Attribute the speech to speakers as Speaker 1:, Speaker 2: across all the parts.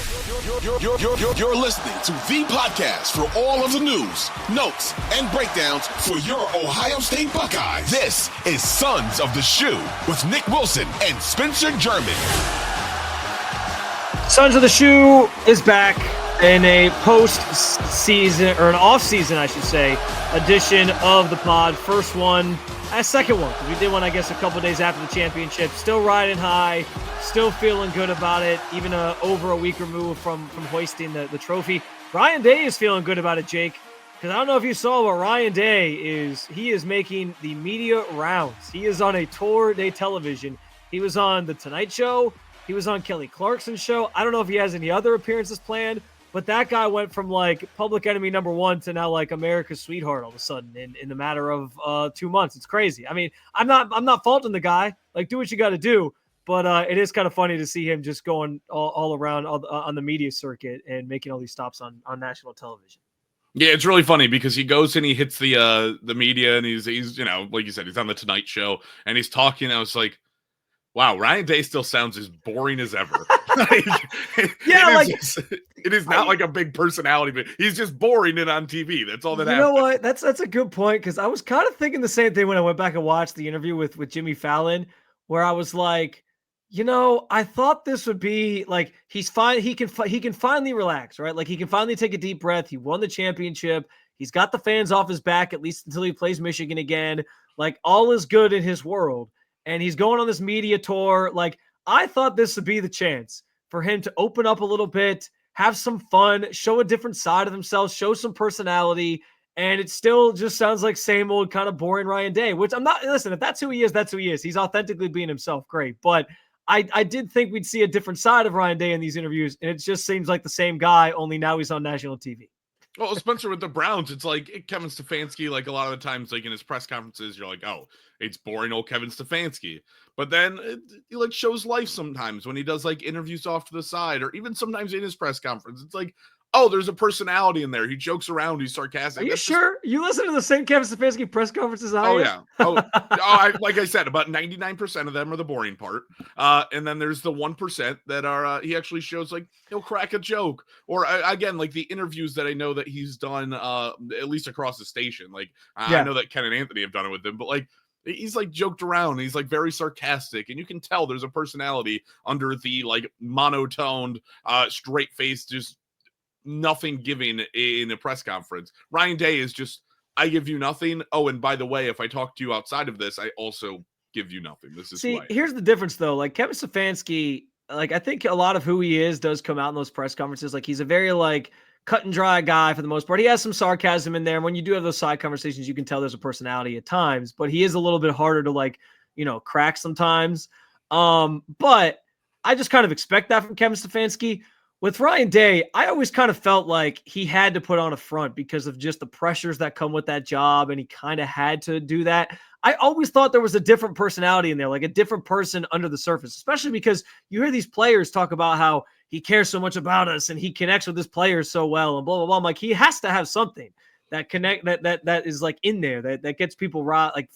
Speaker 1: You're listening to the podcast for all of the news, notes, and breakdowns for your Ohio State Buckeyes. This is Sons of the Shoe with Nick Wilson and Spencer German.
Speaker 2: Sons of the Shoe is back in a post-season, or an off-season, I should say, edition of the pod. First one, second one. We did one, I guess, a couple days after the championship. Still riding high, still feeling good about it, even over a week removed from hoisting the trophy. Ryan Day is feeling good about it, Jake, because I don't know if you saw what Ryan Day is. He is making the media rounds. He is on a tour day television. He was on The Tonight Show. He was on Kelly Clarkson's show. I don't know if he has any other appearances planned, but that guy went from like public enemy number one to now like America's sweetheart all of a sudden in the matter of 2 months. It's crazy. I mean, I'm not faulting the guy. Like, do what you got to do. But it is kind of funny to see him just going all around on the media circuit and making all these stops on national television.
Speaker 3: Yeah, it's really funny because he goes and he hits the media and he's like you said, he's on the Tonight Show and he's talking. I was like, wow, Ryan Day still sounds as boring as ever. It is not like a big personality, but he's just boring it on TV. That's all that happens.
Speaker 2: You know what? That's a good point, because I was kind of thinking the same thing when I went back and watched the interview with Jimmy Fallon, where I was like, I thought this would be like he's fine. He can finally relax, right? Like he can finally take a deep breath. He won the championship. He's got the fans off his back, at least until he plays Michigan again. Like all is good in his world. And he's going on this media tour. Like, I thought this would be the chance for him to open up a little bit, have some fun, show a different side of himself, show some personality. And it still just sounds like same old kind of boring Ryan Day, which listen, if that's who he is, that's who he is. He's authentically being himself. Great. But I did think we'd see a different side of Ryan Day in these interviews. And it just seems like the same guy, only now he's on national TV.
Speaker 3: Well, Spencer, with the Browns, it's like Kevin Stefanski, like a lot of the times, like in his press conferences, you're like, oh, it's boring old Kevin Stefanski. But then he like shows life sometimes when he does like interviews off to the side, or even sometimes in his press conference. It's like, oh, there's a personality in there. He jokes around. He's sarcastic.
Speaker 2: Are you sure? You listen to the same Kevin Stefanski press conferences I
Speaker 3: am?
Speaker 2: Yeah.
Speaker 3: Like I said, about 99% of them are the boring part. And then there's the 1% that are, he actually shows like he'll crack a joke. Or again, like the interviews that I know that he's done, at least across the station. Like I know that Ken and Anthony have done it with him, but like, he's like joked around. He's like very sarcastic, and you can tell there's a personality under the like monotoned, straight face, just nothing giving in a press conference. Ryan Day is just, I give you nothing. Oh, and by the way, if I talk to you outside of this, I also give you nothing. This is
Speaker 2: here's the difference though. Like Kevin Stefanski, like I think a lot of who he is does come out in those press conferences. Like he's a very like cut and dry guy for the most part. He has some sarcasm in there. And when you do have those side conversations, you can tell there's a personality at times, but he is a little bit harder to like, crack sometimes. But I just kind of expect that from Kevin Stefanski. With Ryan Day, I always kind of felt like he had to put on a front because of just the pressures that come with that job, and he kind of had to do that. I always thought there was a different personality in there, like a different person under the surface, especially because you hear these players talk about how he cares so much about us and he connects with his players so well and blah, blah, blah. I'm like, he has to have something that connect that is like in there that gets people like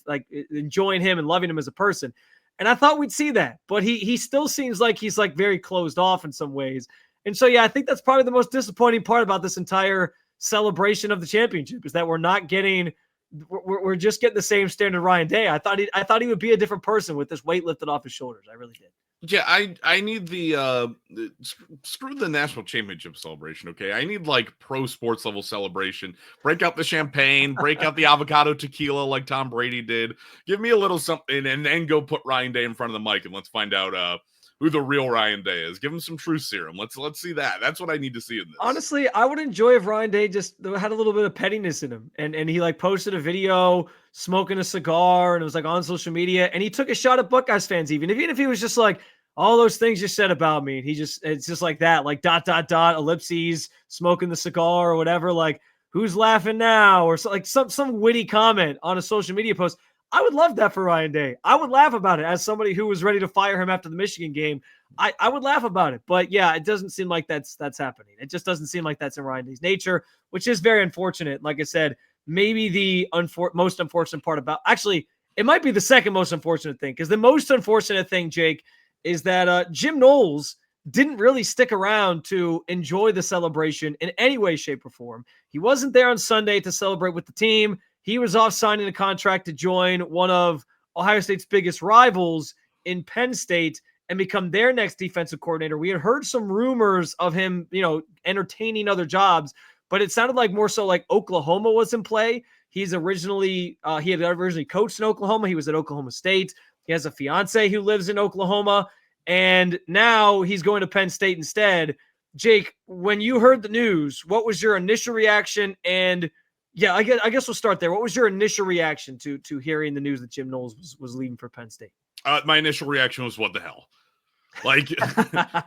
Speaker 2: enjoying him and loving him as a person. And I thought we'd see that, but he still seems like he's like very closed off in some ways. And so, yeah, I think that's probably the most disappointing part about this entire celebration of the championship is that we're just getting the same standard Ryan Day. I thought he would be a different person with this weight lifted off his shoulders. I really did.
Speaker 3: Yeah, I need the screw the national championship celebration, okay? I need like pro sports level celebration. Break out the champagne, break out the avocado tequila like Tom Brady did. Give me a little something and then go put Ryan Day in front of the mic and let's find out who the real Ryan Day is. Give him some truth serum. Let's see that. That's what I need to see in this.
Speaker 2: Honestly, I would enjoy if Ryan Day just had a little bit of pettiness in him. And he like posted a video smoking a cigar and it was like on social media. And he took a shot at Buckeyes fans even if he was just like, all those things you said about me. And it's just like that, like ... ellipses, smoking the cigar or whatever. Like, who's laughing now? Or so, like some witty comment on a social media post. I would love that for Ryan Day. I would laugh about it as somebody who was ready to fire him after the Michigan game. I would laugh about it. But yeah, it doesn't seem like that's happening. It just doesn't seem like that's in Ryan Day's nature, which is very unfortunate. Like I said, maybe the most unfortunate part about, actually, it might be the second most unfortunate thing, because the most unfortunate thing, Jake, is that Jim Knowles didn't really stick around to enjoy the celebration in any way, shape, or form. He wasn't there on Sunday to celebrate with the team. He was off signing a contract to join one of Ohio State's biggest rivals in Penn State and become their next defensive coordinator. We had heard some rumors of him, entertaining other jobs, but it sounded like more so like Oklahoma was in play. He had originally coached in Oklahoma. He was at Oklahoma State. He has a fiance who lives in Oklahoma, and now he's going to Penn State instead. Jake, when you heard the news, what was your initial reaction? And yeah, I guess we'll start there. What was your initial reaction to hearing the news that Jim Knowles was leaving for Penn State?
Speaker 3: My initial reaction was, what the hell? Like,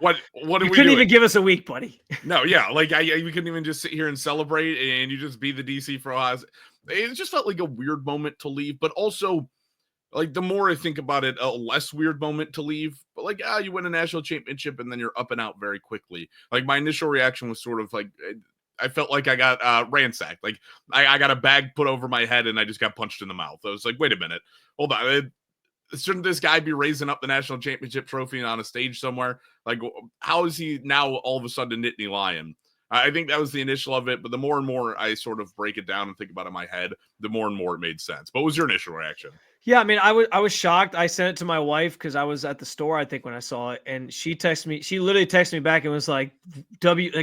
Speaker 3: what are we
Speaker 2: couldn't
Speaker 3: doing?
Speaker 2: even give us a week, buddy.
Speaker 3: No, yeah, like we couldn't even just sit here and celebrate, and you just be the DC for Ohio State. It just felt like a weird moment to leave, but also, like, the more I think about it, a less weird moment to leave. But like, you win a national championship and then you're up and out very quickly. Like, my initial reaction was sort of like, I felt like I got ransacked. Like, I got a bag put over my head and I just got punched in the mouth. I was like, wait a minute, hold on. Shouldn't this guy be raising up the national championship trophy on a stage somewhere? Like, how is he now all of a sudden a Nittany Lion? I think that was the initial of it, but the more and more I sort of break it down and think about it in my head, the more and more it made sense. What was your initial reaction?
Speaker 2: Yeah, I mean, I was shocked. I sent it to my wife because I was at the store, I think, when I saw it, and she literally texted me back and was like,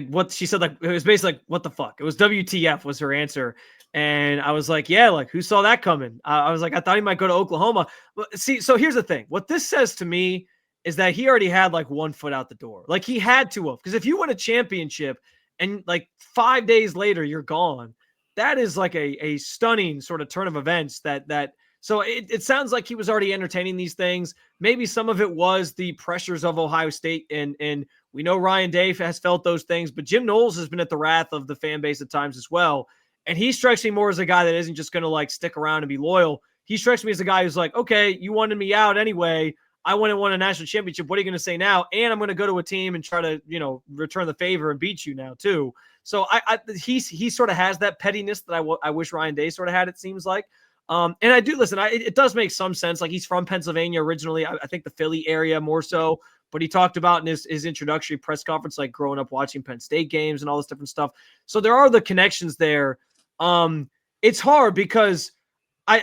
Speaker 2: what she said, like, it was basically like, what the fuck? It was WTF was her answer. And I was like, yeah, like, who saw that coming? I was like, I thought he might go to Oklahoma. But see, so here's the thing. What this says to me is that he already had like 1 foot out the door. Like, he had to have, because if you win a championship and like 5 days later you're gone, that is like a stunning sort of turn of events so it sounds like he was already entertaining these things. Maybe some of it was the pressures of Ohio State, and we know Ryan Day has felt those things, but Jim Knowles has been at the wrath of the fan base at times as well. And he strikes me more as a guy that isn't just going to like stick around and be loyal. He strikes me as a guy who's like, okay, you wanted me out anyway. I went and won a national championship. What are you going to say now? And I'm going to go to a team and try to, return the favor and beat you now too. So he sort of has that pettiness that I wish Ryan Day sort of had, it seems like. And I do listen. It does make some sense. Like, he's from Pennsylvania originally. I think the Philly area more so. But he talked about in his introductory press conference, like growing up watching Penn State games and all this different stuff. So there are the connections there. It's hard because I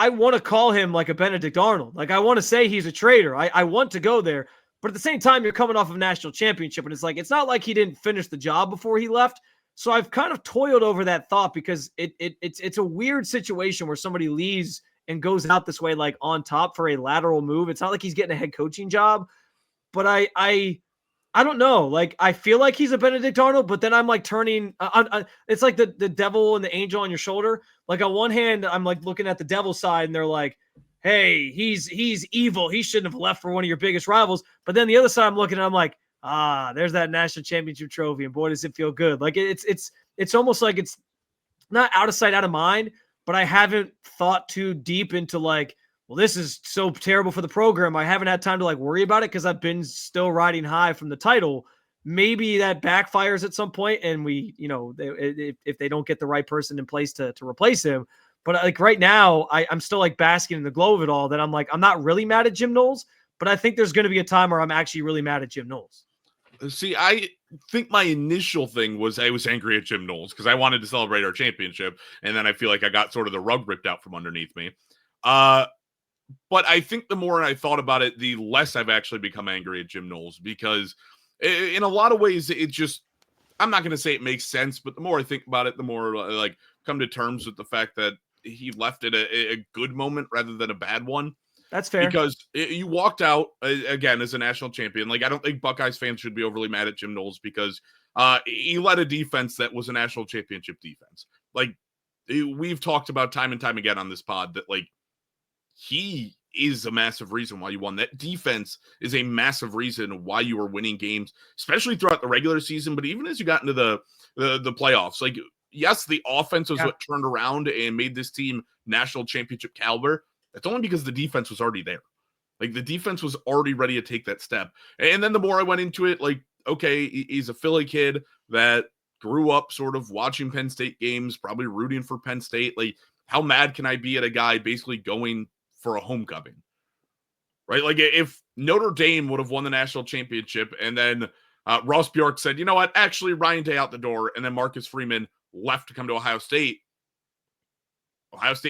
Speaker 2: want to call him like a Benedict Arnold. Like, I want to say he's a traitor. I want to go there. But at the same time, you're coming off of a national championship, and it's like, it's not like he didn't finish the job before he left. So I've kind of toiled over that thought because it's a weird situation where somebody leaves and goes out this way, like on top for a lateral move. It's not like he's getting a head coaching job, but I don't know. Like, I feel like he's a Benedict Arnold, but then I'm like turning. It's like the devil and the angel on your shoulder. Like, on one hand, I'm like looking at the devil's side, and they're like, "Hey, he's evil. He shouldn't have left for one of your biggest rivals." But then the other side, I'm looking, and I'm like, there's that national championship trophy, and boy, does it feel good. Like, it's almost like it's not out of sight, out of mind, but I haven't thought too deep into like, well, this is so terrible for the program. I haven't had time to like worry about it because I've been still riding high from the title. Maybe that backfires at some point, and we, if they don't get the right person in place to replace him. But like right now, I'm still like basking in the glow of it all, that I'm like, I'm not really mad at Jim Knowles, but I think there's going to be a time where I'm actually really mad at Jim Knowles.
Speaker 3: See, I think my initial thing was I was angry at Jim Knowles because I wanted to celebrate our championship, and then I feel like I got sort of the rug ripped out from underneath me. But I think the more I thought about it, the less I've actually become angry at Jim Knowles, because in a lot of ways, it just, I'm not going to say it makes sense, but the more I think about it, the more I like come to terms with the fact that he left at a good moment rather than a bad one.
Speaker 2: That's fair.
Speaker 3: Because you walked out, again, as a national champion. Like, I don't think Buckeyes fans should be overly mad at Jim Knowles because he led a defense that was a national championship defense. Like, we've talked about time and time again on this pod that, like, he is a massive reason why you won. That defense is a massive reason why you were winning games, especially throughout the regular season, but even as you got into the playoffs. Like, yes, the offense was what turned around and made this team national championship caliber. That's only because the defense was already there. Like, the defense was already ready to take that step. And then the more I went into it, like, okay, he's a Philly kid that grew up sort of watching Penn State games, probably rooting for Penn State. Like, how mad can I be at a guy basically going for a homecoming? Right? Like, if Notre Dame would have won the national championship, and then Ross Bjork said, you know what, actually Ryan Day out the door, and then Marcus Freeman left to come to Ohio State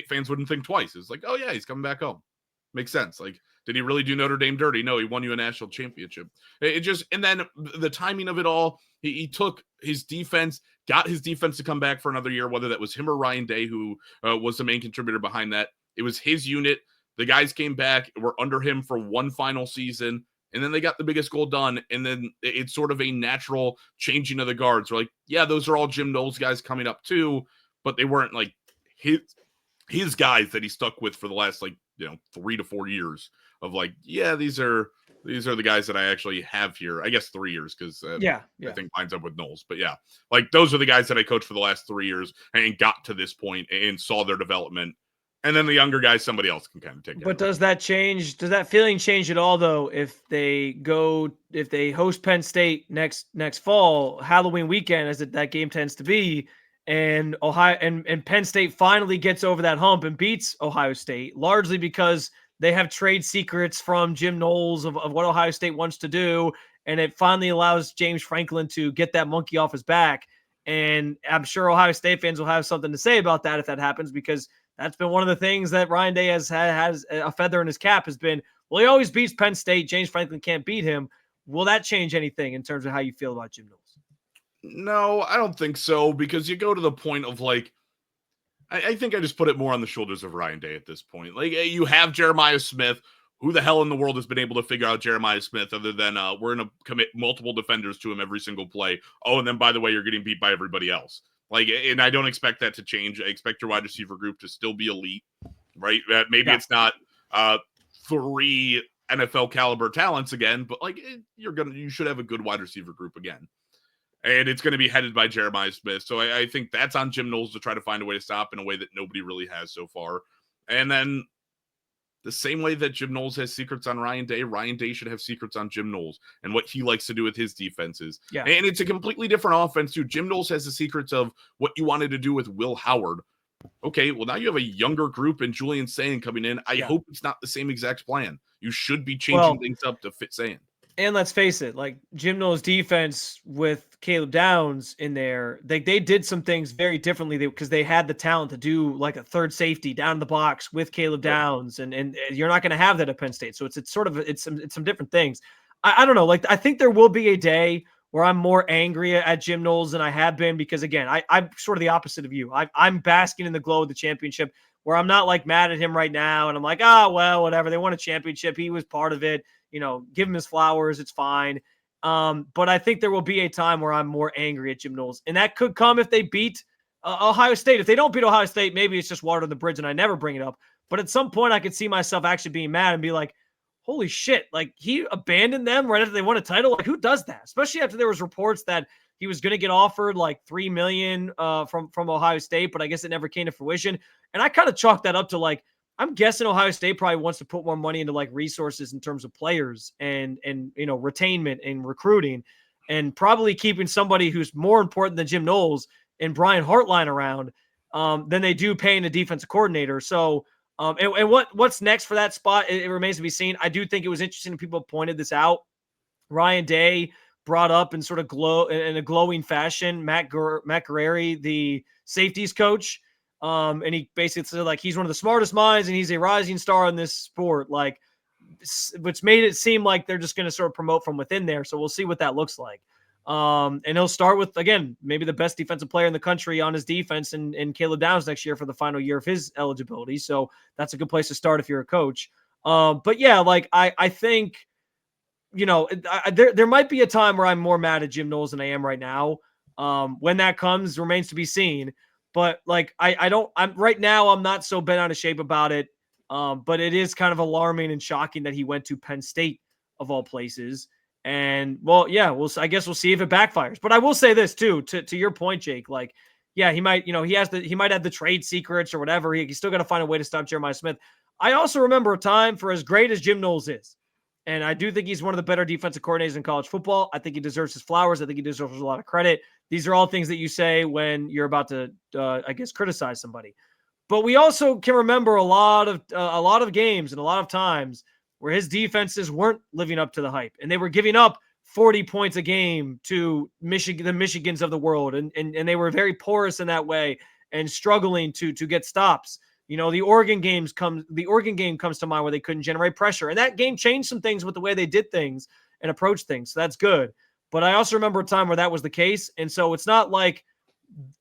Speaker 3: fans wouldn't think twice. It's like, oh yeah, he's coming back home. Makes sense. Like, did he really do Notre Dame dirty? No, he won you a national championship. It just, and then the timing of it all, he took his defense, got his defense to come back for another year, whether that was him or Ryan Day, who was the main contributor behind that. It was his unit. The guys came back, were under him for one final season, and then they got the biggest goal done. And then it's sort of a natural changing of the guards. We're like, yeah, those are all Jim Knowles guys coming up too, but they weren't like his guys that he stuck with for the last 3 to 4 years of like, yeah, these are the guys that I actually have here. I guess 3 years because I think lines up with Knowles. But yeah, like those are the guys that I coached for the last 3 years and got to this point and saw their development. And then the younger guys, somebody else can kind of take it.
Speaker 2: But does that change? Does that feeling change at all though? If they host Penn State next fall, Halloween weekend, as that game tends to be, and Ohio and Penn State finally gets over that hump and beats Ohio State, largely because they have trade secrets from Jim Knowles of what Ohio State wants to do. And it finally allows James Franklin to get that monkey off his back. And I'm sure Ohio State fans will have something to say about that if that happens, because that's been one of the things that Ryan Day has a feather in his cap has been, well, he always beats Penn State. James Franklin can't beat him. Will that change anything in terms of how you feel about Jim Knowles?
Speaker 3: No, I don't think so, because you go to the point of like, I think I just put it more on the shoulders of Ryan Day at this point. Like, you have Jeremiah Smith. Who the hell in the world has been able to figure out Jeremiah Smith other than we're going to commit multiple defenders to him every single play? Oh, and then by the way, you're getting beat by everybody else. Like, and I don't expect that to change. I expect your wide receiver group to still be elite, right? Maybe it's not 3 NFL caliber talents again, but like you should have a good wide receiver group again. And it's going to be headed by Jeremiah Smith. So I think that's on Jim Knowles to try to find a way to stop in a way that nobody really has so far. And then the same way that Jim Knowles has secrets on Ryan Day should have secrets on Jim Knowles and what he likes to do with his defenses.
Speaker 2: Yeah.
Speaker 3: And it's a completely different offense too. Jim Knowles has the secrets of what you wanted to do with Will Howard. Okay, well now you have a younger group and Julian Sayin coming in. I hope it's not the same exact plan. You should be changing things up to fit Sayin.
Speaker 2: And let's face it, like Jim Knowles' defense with Caleb Downs in there, they did some things very differently because they had the talent to do like a third safety down in the box with Caleb Downs, and you're not going to have that at Penn State. So it's some different things. I don't know. Like, I think there will be a day where I'm more angry at Jim Knowles than I have been, because again, I'm sort of the opposite of you. I'm basking in the glow of the championship, where I'm not like mad at him right now, and I'm like, well, whatever. They won a championship. He was part of it. Give him his flowers. It's fine. But I think there will be a time where I'm more angry at Jim Knowles. And that could come if they beat Ohio State. If they don't beat Ohio State, maybe it's just water on the bridge and I never bring it up. But at some point I could see myself actually being mad and be like, holy shit, like he abandoned them right after they won a title. Like, who does that? Especially after there was reports that he was going to get offered like $3 million from Ohio State, but I guess it never came to fruition. And I kind of chalked that up to like, I'm guessing Ohio State probably wants to put more money into like resources in terms of players and retainment and recruiting, and probably keeping somebody who's more important than Jim Knowles and Brian Hartline around than they do paying a defensive coordinator. So and what's next for that spot, it remains to be seen. I do think it was interesting that people pointed this out. Ryan Day brought up in sort of in a glowing fashion Matt Guerrieri, the safeties coach. And he basically said like he's one of the smartest minds and he's a rising star in this sport, like, which made it seem like they're just going to sort of promote from within there. So we'll see what that looks like. And he'll start with, again, maybe the best defensive player in the country on his defense and Caleb Downs next year for the final year of his eligibility. So that's a good place to start if you're a coach. But yeah, like I think, there might be a time where I'm more mad at Jim Knowles than I am right now. When that comes remains to be seen. But like, I'm right now, I'm not so bent out of shape about it. But it is kind of alarming and shocking that he went to Penn State of all places. And well, yeah, I guess we'll see if it backfires. But I will say this too, to your point, Jake, like, yeah, he might, he might have the trade secrets or whatever. He's still got to find a way to stop Jeremiah Smith. I also remember a time, for as great as Jim Knowles is, and I do think he's one of the better defensive coordinators in college football. I think he deserves his flowers. I think he deserves a lot of credit. These are all things that you say when you're about to, criticize somebody. But we also can remember a lot of games and a lot of times where his defenses weren't living up to the hype, and they were giving up 40 points a game to Michigan, the Michigans of the world, and they were very porous in that way and struggling to get stops. The Oregon game comes to mind where they couldn't generate pressure, and that game changed some things with the way they did things and approached things. So that's good. But I also remember a time where that was the case, and so it's not like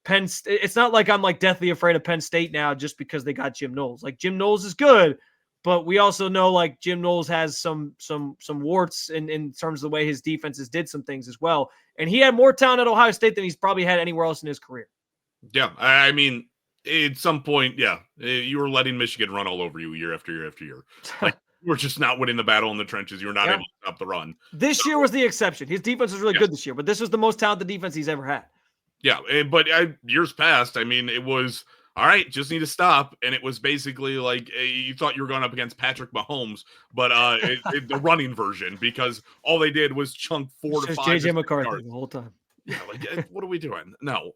Speaker 2: it's not like I'm like deathly afraid of Penn State now just because they got Jim Knowles. Like, Jim Knowles is good, but we also know like Jim Knowles has some warts in terms of the way his defenses did some things as well. And he had more talent at Ohio State than he's probably had anywhere else in his career.
Speaker 3: Yeah, I mean, at some point, yeah, you were letting Michigan run all over you year after year after year. Like, you were just not winning the battle in the trenches. You were not able to stop the run.
Speaker 2: This year was the exception. His defense was really good this year, but this was the most talented defense he's ever had.
Speaker 3: Yeah, but years past, I mean, it was, all right, just need to stop. And it was basically like you thought you were going up against Patrick Mahomes, but the running version, because all they did was chunk 4 to 5
Speaker 2: JJ McCarthy
Speaker 3: yards
Speaker 2: the whole time.
Speaker 3: Yeah, like, what are we doing? No.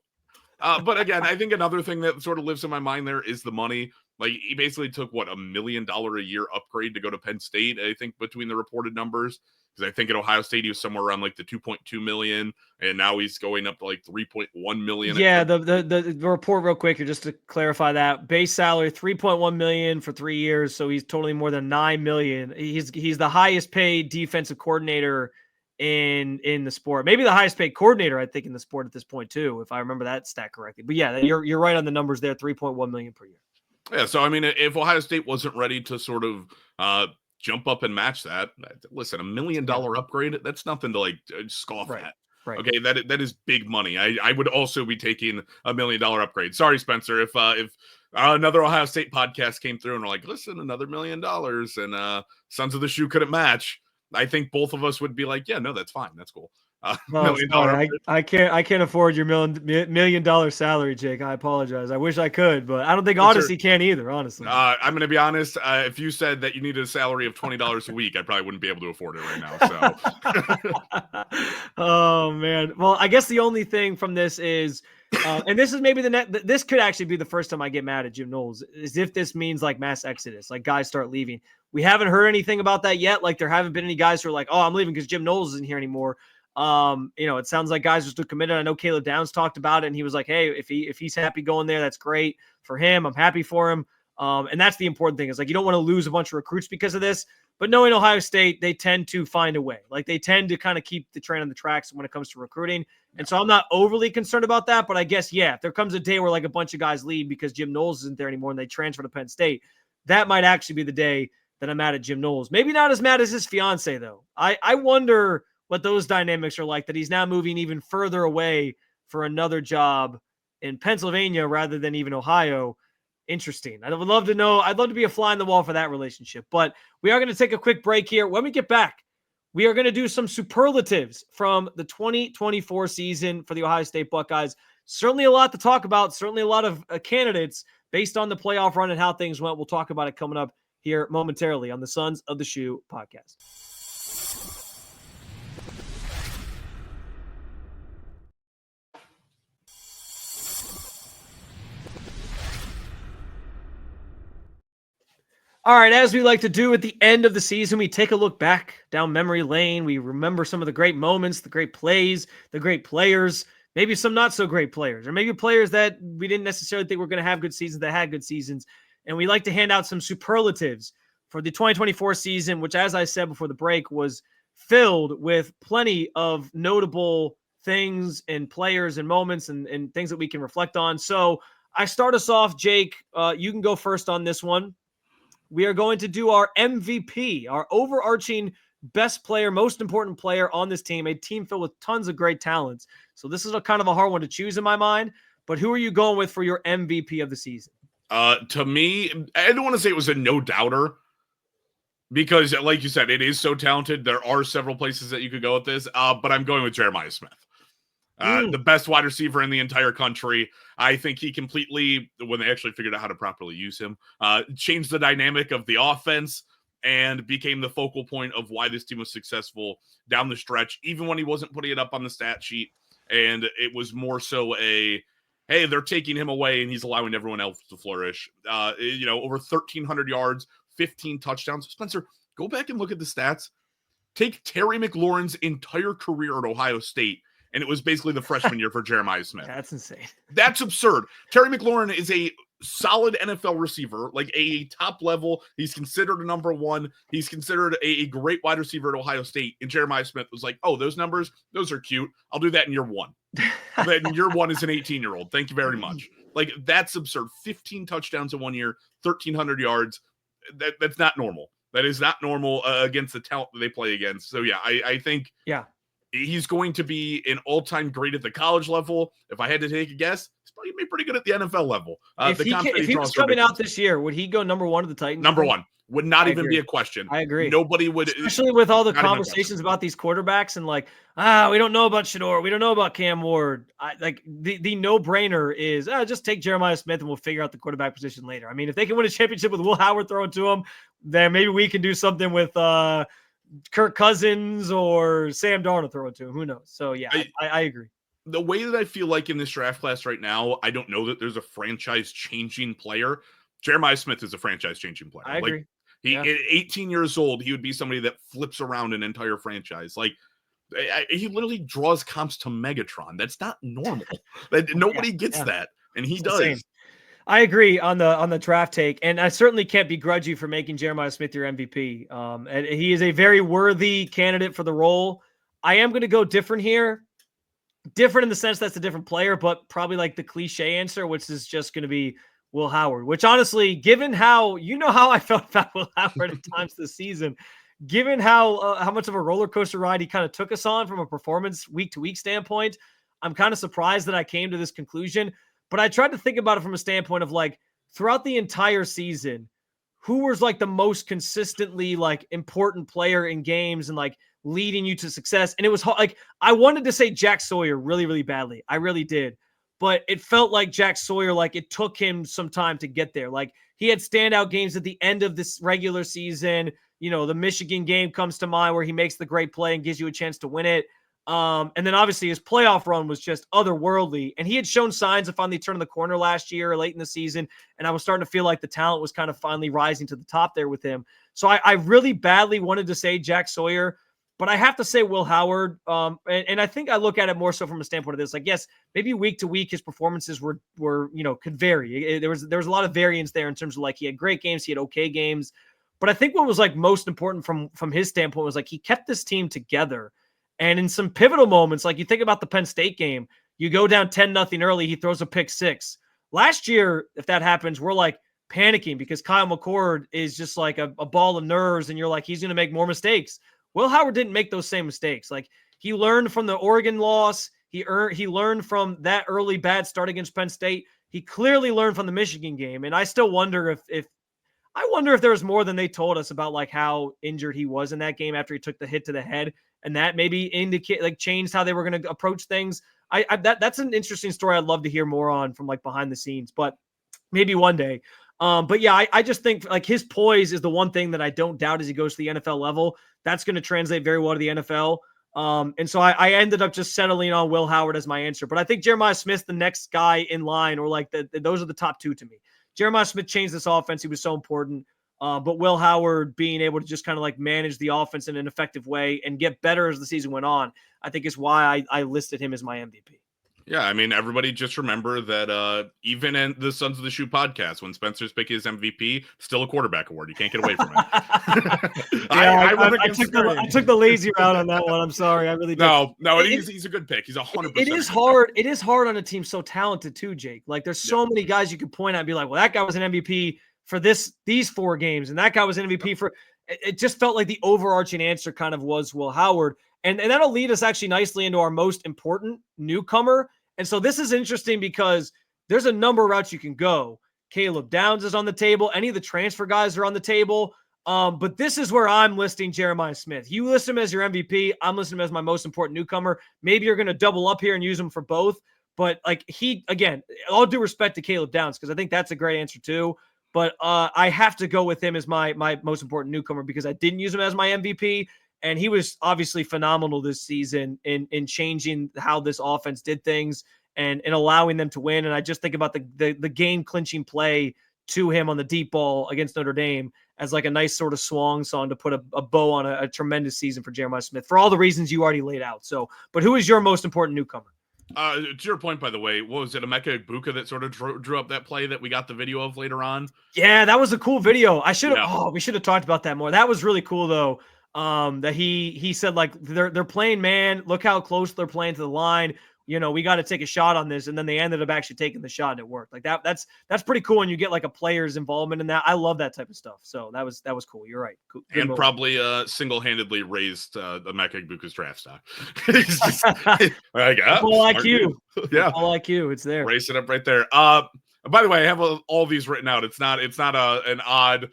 Speaker 3: But again, I think another thing that sort of lives in my mind there is the money. Like, he basically took, $1 million a year upgrade to go to Penn State, I think, between the reported numbers. Because I think at Ohio State, he was somewhere around like the 2.2 million, and now he's going up to like 3.1 million.
Speaker 2: Yeah, the report real quick here, just to clarify that. Base salary, 3.1 million for 3 years, so he's totally more than 9 million. He's the highest paid defensive coordinator in the sport. Maybe the highest paid coordinator, I think, in the sport at this point too, if I remember that stat correctly. But yeah, you're right on the numbers there, 3.1 million per year. Yeah,
Speaker 3: so I mean, if Ohio State wasn't ready to sort of jump up and match that, listen, $1 million upgrade, that's nothing to like scoff at.
Speaker 2: Right.
Speaker 3: Okay, that is big money. I would also be taking $1 million upgrade. Sorry, Spencer, if another Ohio State podcast came through and were like, listen, another $1 million and Sons of the Shoe couldn't match, I think both of us would be like, yeah, no, that's fine, that's cool.
Speaker 2: No, I can't afford your $1 million salary, Jake. I apologize. I wish I could, but I don't think Odyssey can either, honestly.
Speaker 3: I'm going to be honest. If you said that you needed a salary of $20 a week, I probably wouldn't be able to afford it right now. So,
Speaker 2: oh man. Well, I guess the only thing from this is, and this is maybe this could actually be the first time I get mad at Jim Knowles, is if this means like mass exodus, like guys start leaving. We haven't heard anything about that yet. Like, there haven't been any guys who are like, oh, I'm leaving because Jim Knowles isn't here anymore. It sounds like guys are still committed. I know Caleb Downs talked about it, and he was like, hey, if he's happy going there, that's great for him. I'm happy for him. And that's the important thing, is like, you don't want to lose a bunch of recruits because of this, but knowing Ohio State, they tend to find a way. Like, they tend to kind of keep the train on the tracks when it comes to recruiting. And so I'm not overly concerned about that, but I guess, yeah, if there comes a day where like a bunch of guys leave because Jim Knowles isn't there anymore and they transfer to Penn State, that might actually be the day that I'm mad at Jim Knowles. Maybe not as mad as his fiance, though. I wonder what those dynamics are like, that he's now moving even further away for another job in Pennsylvania rather than even Ohio. Interesting. I would love to know. I'd love to be a fly on the wall for that relationship. But we are going to take a quick break here. When we get back, we are going to do some superlatives from the 2024 season for the Ohio State Buckeyes. Certainly a lot to talk about. Certainly a lot of candidates based on the playoff run and how things went. We'll talk about it coming up here momentarily on the Sons of the Shoe podcast. All right, as we like to do at the end of the season, we take a look back down memory lane. We remember some of the great moments, the great plays, the great players, maybe some not so great players, or maybe players that we didn't necessarily think were going to have good seasons that had good seasons. And we like to hand out some superlatives for the 2024 season, which, as I said before the break, was filled with plenty of notable things and players and moments and things that we can reflect on. So I start us off, Jake. You can go first on this one. We are going to do our MVP, our overarching best player, most important player on this team, a team filled with tons of great talents. So this is a kind of a hard one to choose in my mind, but who are you going with for your MVP of the season?
Speaker 3: To me, I don't want to say it was a no-doubter, because like you said, it is so talented. There are several places that you could go with this, but I'm going with Jeremiah Smith. The best wide receiver in the entire country. I think he completely, when they actually figured out how to properly use him, changed the dynamic of the offense and became the focal point of why this team was successful down the stretch, even when he wasn't putting it up on the stat sheet. And it was more so hey, they're taking him away and he's allowing everyone else to flourish. Over 1,300 yards, 15 touchdowns. Spencer, go back and look at the stats. Take Terry McLaurin's entire career at Ohio State, and it was basically the freshman year for Jeremiah Smith.
Speaker 2: That's insane.
Speaker 3: That's absurd. Terry McLaurin is a solid NFL receiver, like a top level. He's considered a number one. He's considered a great wide receiver at Ohio State. And Jeremiah Smith was like, oh, those numbers, those are cute. I'll do that in year one. Then year one is an 18-year-old. Thank you very much. Like, that's absurd. 15 touchdowns in 1 year, 1,300 yards. That's not normal. That is not normal against the talent that they play against. So, yeah, I think he's going to be an all-time great at the college level. If I had to take a guess, he's probably going to be pretty good at the NFL level.
Speaker 2: If he was coming out this year, would he go number one to the Titans?
Speaker 3: Number one. Would not even be a question.
Speaker 2: I agree.
Speaker 3: Nobody would.
Speaker 2: Especially with all the conversations about these quarterbacks and like, we don't know about Shador. We don't know about Cam Ward. The no-brainer is just take Jeremiah Smith and we'll figure out the quarterback position later. I mean, if they can win a championship with Will Howard throwing to him, then maybe we can do something with Kirk Cousins or Sam Darnold throwing to him. Who knows? So, yeah, I agree.
Speaker 3: The way that I feel like in this draft class right now, I don't know that there's a franchise-changing player. Jeremiah Smith is a franchise-changing player.
Speaker 2: I agree.
Speaker 3: At 18 years old, he would be somebody that flips around an entire franchise. Like, he literally draws comps to Megatron. That's not normal. Nobody gets that, and he does.
Speaker 2: Insane. I agree on the draft take, and I certainly can't begrudge you for making Jeremiah Smith your MVP. And he is a very worthy candidate for the role. I am going to go different here. Different in the sense that's a different player, but probably like the cliche answer, which is just going to be Will Howard, which honestly, given how, how I felt about Will Howard at times this season, given how much of a roller coaster ride he kind of took us on from a performance week to week standpoint, I'm kind of surprised that I came to this conclusion. But I tried to think about it from a standpoint of like throughout the entire season, who was like the most consistently like important player in games and like leading you to success. And it was like, I wanted to say Jack Sawyer really, really badly. I really did. But it felt like Jack Sawyer, like it took him some time to get there. Like he had standout games at the end of this regular season. The Michigan game comes to mind where he makes the great play and gives you a chance to win it. And then obviously his playoff run was just otherworldly. And he had shown signs of finally turning the corner last year, late in the season. And I was starting to feel like the talent was kind of finally rising to the top there with him. So I really badly wanted to say Jack Sawyer, but I have to say Will Howard. And I think I look at it more so from a standpoint of this. Like, yes, maybe week to week his performances were could vary. There was a lot of variance there in terms of like he had great games, he had okay games. But I think what was like most important from his standpoint was like he kept this team together. And in some pivotal moments, like you think about the Penn State game, you go down 10-0 early, he throws a pick six. Last year, if that happens, we're like panicking because Kyle McCord is just like a ball of nerves and you're like, he's going to make more mistakes. Will Howard didn't make those same mistakes. Like he learned from the Oregon loss. He learned from that early bad start against Penn State. He clearly learned from the Michigan game. And I still wonder if there was more than they told us about like how injured he was in that game after he took the hit to the head. And that maybe changed how they were going to approach things. That's an interesting story. I'd love to hear more on from like behind the scenes, but maybe one day. But yeah, I just think like his poise is the one thing that I don't doubt as he goes to the NFL level. That's going to translate very well to the NFL. And so I ended up just settling on Will Howard as my answer. But I think Jeremiah Smith's the next guy in line, or like those are the top two to me. Jeremiah Smith changed this offense. He was so important. But Will Howard being able to just kind of like manage the offense in an effective way and get better as the season went on, I think is why I listed him as my MVP.
Speaker 3: Yeah, I mean, everybody just remember that even in the Sons of the Shoe podcast, when Spencer's pick is MVP, still a quarterback award. You can't get away from it.
Speaker 2: I took the lazy route on that one. I'm sorry. I really did.
Speaker 3: No, he's a good pick. He's 100%.
Speaker 2: It is hard. It is hard on a team so talented too, Jake. Like there's so many guys you could point at and be like, well, that guy was an MVP for these 4 games, and that guy was an MVP for. It just felt like the overarching answer kind of was Will Howard, and that'll lead us actually nicely into our most important newcomer. And so this is interesting because there's a number of routes you can go. Caleb Downs is on the table. Any of the transfer guys are on the table. But this is where I'm listing Jeremiah Smith. You list him as your MVP. I'm listing him as my most important newcomer. Maybe you're going to double up here and use him for both. But like again, all due respect to Caleb Downs, because I think that's a great answer too. But I have to go with him as my most important newcomer because I didn't use him as my MVP. And he was obviously phenomenal this season in changing how this offense did things and allowing them to win. And I just think about the game clinching play to him on the deep ball against Notre Dame as like a nice sort of swan song to put a bow on a tremendous season for Jeremiah Smith for all the reasons you already laid out. So, but who is your most important newcomer?
Speaker 3: To your point, by the way, what was it, Emeka Egbuka that sort of drew up that play that we got the video of later on?
Speaker 2: Yeah, that was a cool video. I should have.
Speaker 3: Yeah.
Speaker 2: Oh, we should have talked about that more. That was really cool though. That he said like they're playing man. Look how close they're playing to the line. You know, we got to take a shot on this, and then they ended up actually taking the shot, and it worked. Like that's pretty cool when you get like a player's involvement in that. I love that type of stuff. So that was cool. You're right. Cool.
Speaker 3: And
Speaker 2: move.
Speaker 3: Probably single-handedly raised the Emeka Egbuka's draft stock. Just, like,
Speaker 2: like you.
Speaker 3: Yeah,
Speaker 2: like you. It's there.
Speaker 3: Race it up right there. By the way, I have all these written out. It's not an odd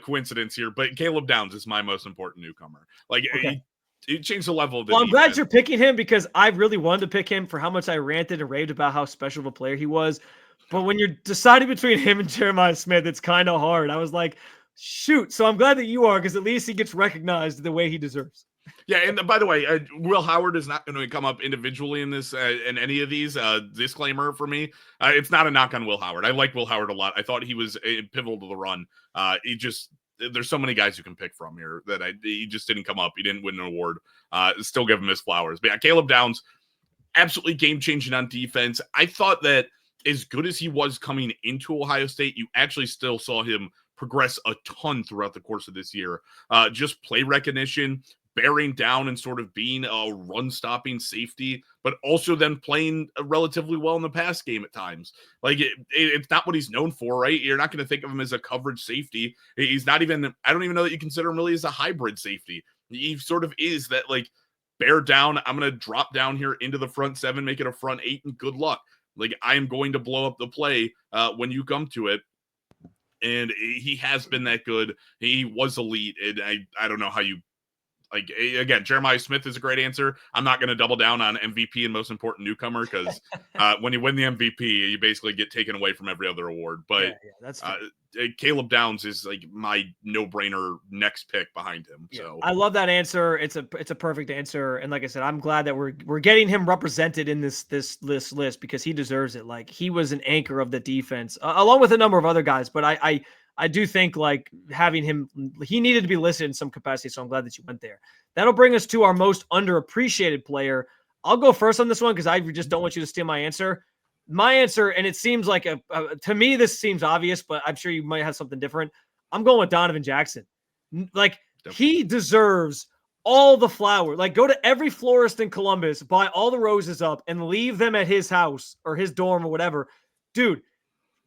Speaker 3: coincidence here, but Caleb Downs is my most important newcomer. Like,
Speaker 2: okay.
Speaker 3: He changed the level of the
Speaker 2: Well, I'm
Speaker 3: defense.
Speaker 2: glad you're picking him because I really wanted to pick him for how much I ranted and raved about how special of a player he was. But when you're deciding between him and Jeremiah Smith, it's kind of hard. I was like, shoot. So I'm glad that you are, because at least he gets recognized the way he deserves.
Speaker 3: Yeah, and by the way, Will Howard is not going to come up individually in this in any of these. Disclaimer for me, it's not a knock on Will Howard. I like Will Howard a lot. I thought he was pivotal to the run. There's so many guys you can pick from here that he just didn't come up. He didn't win an award. Still give him his flowers. But yeah, Caleb Downs, absolutely game-changing on defense. I thought that as good as he was coming into Ohio State, you actually still saw him progress a ton throughout the course of this year. Just play recognition, bearing down and sort of being a run-stopping safety, but also then playing relatively well in the pass game at times. Like, it's not what he's known for, right? You're not going to think of him as a coverage safety. He's not even, I don't even know that you consider him really as a hybrid safety. He sort of is that, like, bear down, I'm going to drop down here into the front seven, make it a front eight, and good luck. Like, I am going to blow up the play when you come to it. And he has been that good. He was elite. And I don't know how you, like, again, Jeremiah Smith is a great answer. I'm not going to double down on MVP and most important newcomer, because when you win the MVP, you basically get taken away from every other award. But
Speaker 2: that's
Speaker 3: Caleb Downs is like my no-brainer next pick behind him. Yeah. So
Speaker 2: I love that answer. It's a perfect answer. And like I said, I'm glad that we're getting him represented in this list because he deserves it. Like, he was an anchor of the defense along with a number of other guys. But I do think, like, having him, he needed to be listed in some capacity. So I'm glad that you went there. That'll bring us to our most underappreciated player. I'll go first on this one because I just don't want you to steal my answer. My answer, and it seems like to me, this seems obvious, but I'm sure you might have something different. I'm going with Donovan Jackson. Like, he deserves all the flowers. Like, go to every florist in Columbus, buy all the roses up, and leave them at his house or his dorm or whatever. Dude,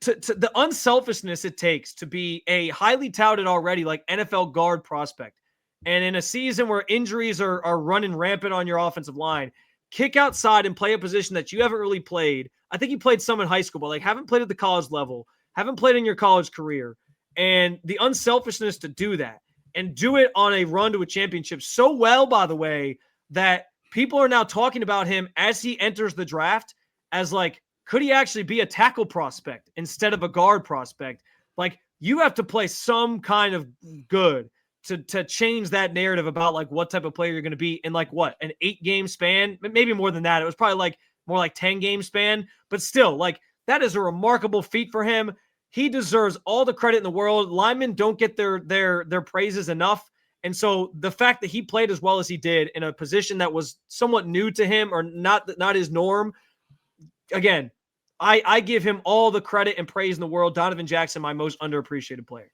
Speaker 2: to the unselfishness it takes to be a highly touted already, like, NFL guard prospect, and in a season where injuries are running rampant on your offensive line, kick outside and play a position that you haven't really played. I think you played some in high school, but, like, haven't played at the college level, haven't played in your college career, and the unselfishness to do that and do it on a run to a championship so well, by the way, that people are now talking about him as he enters the draft as, like, could he actually be a tackle prospect instead of a guard prospect? Like, you have to play some kind of good to change that narrative about, like, what type of player you're going to be in, like, what, an 8-game span? Maybe more than that. It was probably like more like 10-game span, but still, like, that is a remarkable feat for him. He deserves all the credit in the world. Linemen don't get their praises enough. And so the fact that he played as well as he did in a position that was somewhat new to him or not his norm, again, I give him all the credit and praise in the world. Donovan Jackson, my most underappreciated player.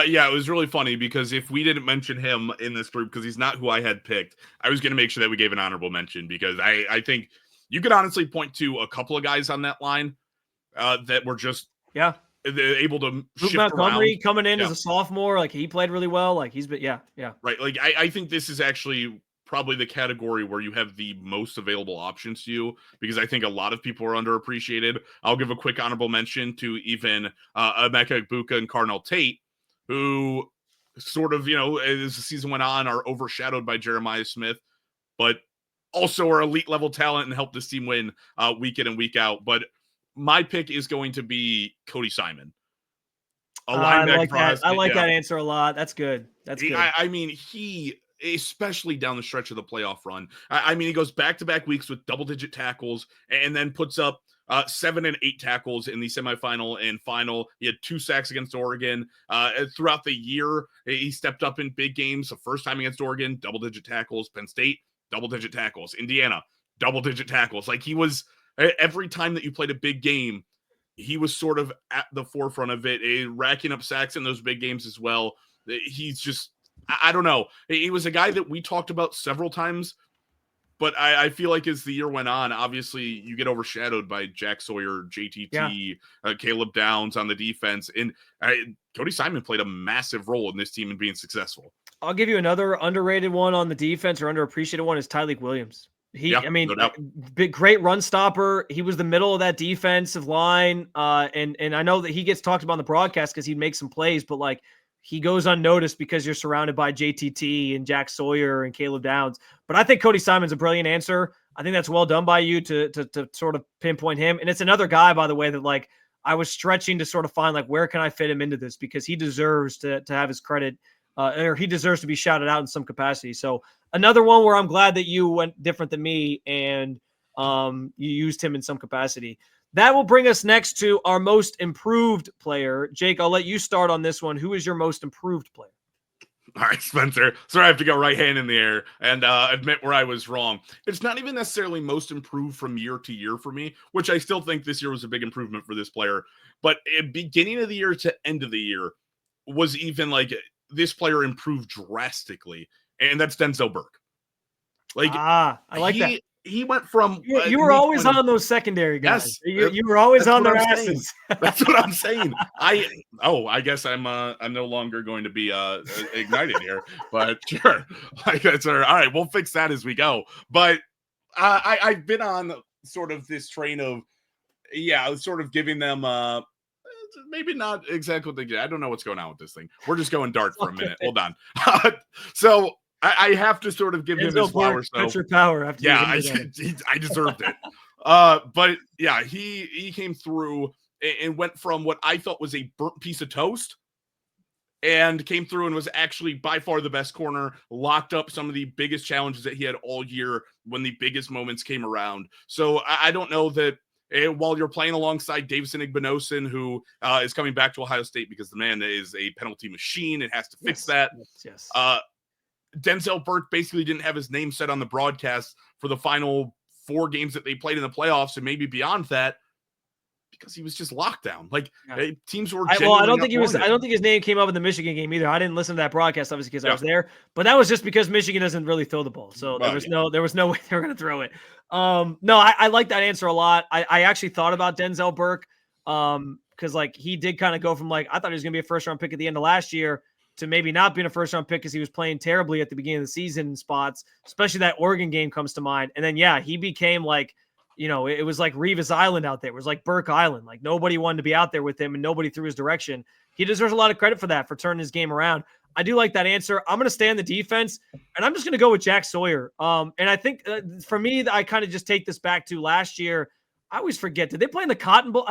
Speaker 3: Yeah, it was really funny because if we didn't mention him in this group, because he's not who I had picked, I was going to make sure that we gave an honorable mention, because I think you could honestly point to a couple of guys on that line that were just able to shift
Speaker 2: Montgomery
Speaker 3: around.
Speaker 2: Coming in as a sophomore, like, he played really well. Like, he's been,
Speaker 3: right. Like, I think this is actually probably the category where you have the most available options to you, because I think a lot of people are underappreciated. I'll give a quick honorable mention to even Emeka Egbuka and Carnell Tate, who sort of, as the season went on, are overshadowed by Jeremiah Smith, but also are elite level talent and help this team win week in and week out. But my pick is going to be Cody Simon.
Speaker 2: I like that. I like that answer a lot. That's good. That's good.
Speaker 3: I mean, he, especially down the stretch of the playoff run, I mean, he goes back-to-back weeks with double-digit tackles and then puts up 7 and 8 tackles in the semifinal and final. He had 2 sacks against Oregon. Throughout the year, he stepped up in big games. The first time against Oregon, double-digit tackles. Penn State, double-digit tackles. Indiana, double-digit tackles. Like, he was, every time that you played a big game, he was sort of at the forefront of it, racking up sacks in those big games as well. He's just, I don't know. He was a guy that we talked about several times, but I feel like as the year went on, obviously you get overshadowed by Jack Sawyer, JTT, Caleb Downs on the defense. And Cody Simon played a massive role in this team in being successful.
Speaker 2: I'll give you another underrated one on the defense, or underappreciated one, is Tyleek Williams. Big, great run stopper. He was the middle of that defensive line. And I know that he gets talked about on the broadcast because he'd make some plays, but like, he goes unnoticed because you're surrounded by JTT and Jack Sawyer and Caleb Downs. But I think Cody Simon's a brilliant answer. I think that's well done by you to sort of pinpoint him. And it's another guy, by the way, that like I was stretching to sort of find like, where can I fit him into this? Because he deserves to have his credit, or he deserves to be shouted out in some capacity. So another one where I'm glad that you went different than me and you used him in some capacity. That will bring us next to our most improved player. Jake, I'll let you start on this one. Who is your most improved player?
Speaker 3: All right, Spencer. Sorry, I have to go right hand in the air and admit where I was wrong. It's not even necessarily most improved from year to year for me, which I still think this year was a big improvement for this player. But at beginning of the year to end of the year was even like this player improved drastically, and that's Denzel Burke. Like,
Speaker 2: I like that.
Speaker 3: He went from
Speaker 2: you were always on those secondary guys. Yes, you were always on their asses.
Speaker 3: That's what I'm saying. I guess I'm no longer going to be ignited here, but sure. Like, that's all right. We'll fix that as we go. But I've been on sort of this train of sort of giving them maybe not exactly what they get. I don't know what's going on with this thing. We're just going dark for a minute. Hold on. So I have to sort of give him his flowers.
Speaker 2: Put your power after.
Speaker 3: I deserved it. But yeah, he came through and went from what I thought was a burnt piece of toast, and came through and was actually by far the best corner, locked up some of the biggest challenges that he had all year when the biggest moments came around. So I don't know that while you're playing alongside Davison Igbinosun, who is coming back to Ohio State because the man is a penalty machine and has to fix that.
Speaker 2: Yes.
Speaker 3: Denzel Burke basically didn't have his name set on the broadcast for the final 4 games that they played in the playoffs, and maybe beyond that, because he was just locked down. Like, teams were.
Speaker 2: I don't think his name came up in the Michigan game either. I didn't listen to that broadcast obviously because I was there, but that was just because Michigan doesn't really throw the ball, so there was no way they were going to throw it. No, I like that answer a lot. I actually thought about Denzel Burke because like he did kind of go from like I thought he was going to be a first round pick at the end of last year to maybe not being a first-round pick because he was playing terribly at the beginning of the season in spots, especially that Oregon game comes to mind. And then, he became like, it was like Revis Island out there. It was like Burke Island. Like nobody wanted to be out there with him and nobody threw his direction. He deserves a lot of credit for that, for turning his game around. I do like that answer. I'm going to stay on the defense, and I'm just going to go with Jack Sawyer. And I think for me, I kind of just take this back to last year. I always forget. Did they play in the Cotton Bowl?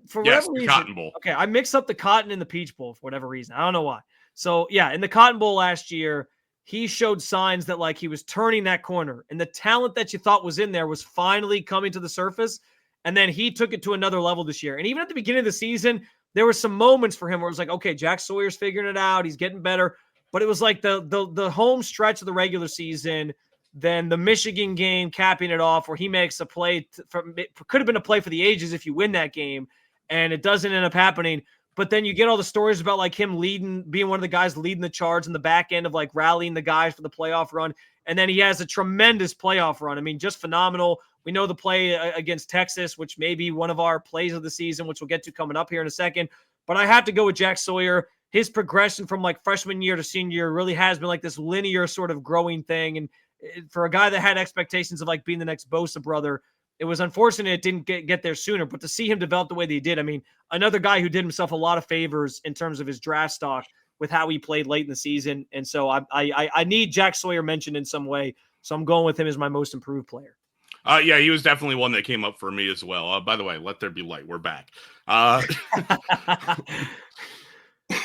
Speaker 2: For whatever reason.
Speaker 3: Cotton Bowl.
Speaker 2: Okay, I mixed up the Cotton and the Peach Bowl for whatever reason. I don't know why. So, in the Cotton Bowl last year, he showed signs that, like, he was turning that corner. And the talent that you thought was in there was finally coming to the surface. And then he took it to another level this year. And even at the beginning of the season, there were some moments for him where it was like, okay, Jack Sawyer's figuring it out. He's getting better. But it was like the home stretch of the regular season, then the Michigan game capping it off where he makes a play. Could have been a play for the ages if you win that game. And it doesn't end up happening. But then you get all the stories about like him being one of the guys leading the charge in the back end of like rallying the guys for the playoff run. And then he has a tremendous playoff run. I mean, just phenomenal. We know the play against Texas, which may be one of our plays of the season, which we'll get to coming up here in a second. But I have to go with Jack Sawyer. His progression from like freshman year to senior year really has been like this linear sort of growing thing. And for a guy that had expectations of like being the next Bosa brother, it was unfortunate it didn't get there sooner, but to see him develop the way that he did, I mean, another guy who did himself a lot of favors in terms of his draft stock with how he played late in the season. And so I need Jack Sawyer mentioned in some way. So I'm going with him as my most improved player.
Speaker 3: He was definitely one that came up for me as well. By the way, let there be light. We're back.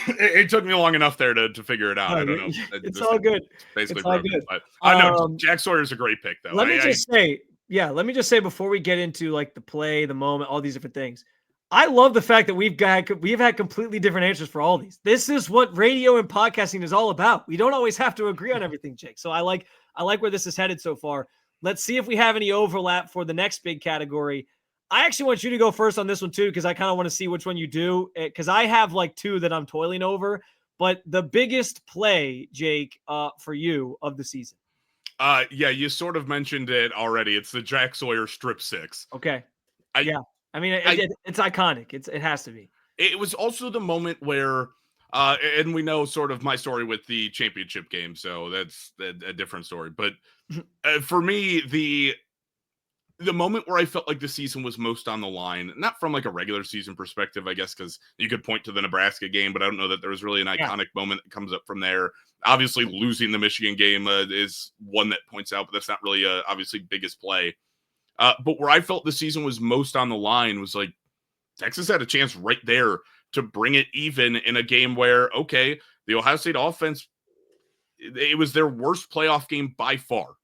Speaker 3: It took me long enough there to figure it out. I don't know.
Speaker 2: It's all good.
Speaker 3: Basically,
Speaker 2: it's all good.
Speaker 3: But I know Jack Sawyer's a great pick, though.
Speaker 2: Let me just say, Yeah, let me just say before we get into like the play, the moment, all these different things. I love the fact that we've had completely different answers for all these. This is what radio and podcasting is all about. We don't always have to agree on everything, Jake. So I like where this is headed so far. Let's see if we have any overlap for the next big category. I actually want you to go first on this one too, because I kind of want to see which one you do. Because I have like two that I'm toiling over. But the biggest play, Jake, for you of the season.
Speaker 3: Yeah, you sort of mentioned it already. It's the Jack Sawyer strip six.
Speaker 2: Okay. Yeah. I mean, it's iconic. It has to be.
Speaker 3: It was also the moment where, and we know sort of my story with the championship game, so that's a different story. But for me, the moment where I felt like the season was most on the line, not from like a regular season perspective, I guess, because you could point to the Nebraska game, but I don't know that there was really an iconic moment that comes up from there. Obviously, losing the Michigan game is one that points out, but that's not really obviously biggest play. But where I felt the season was most on the line was like Texas had a chance right there to bring it even in a game where, okay, the Ohio State offense, it was their worst playoff game by far.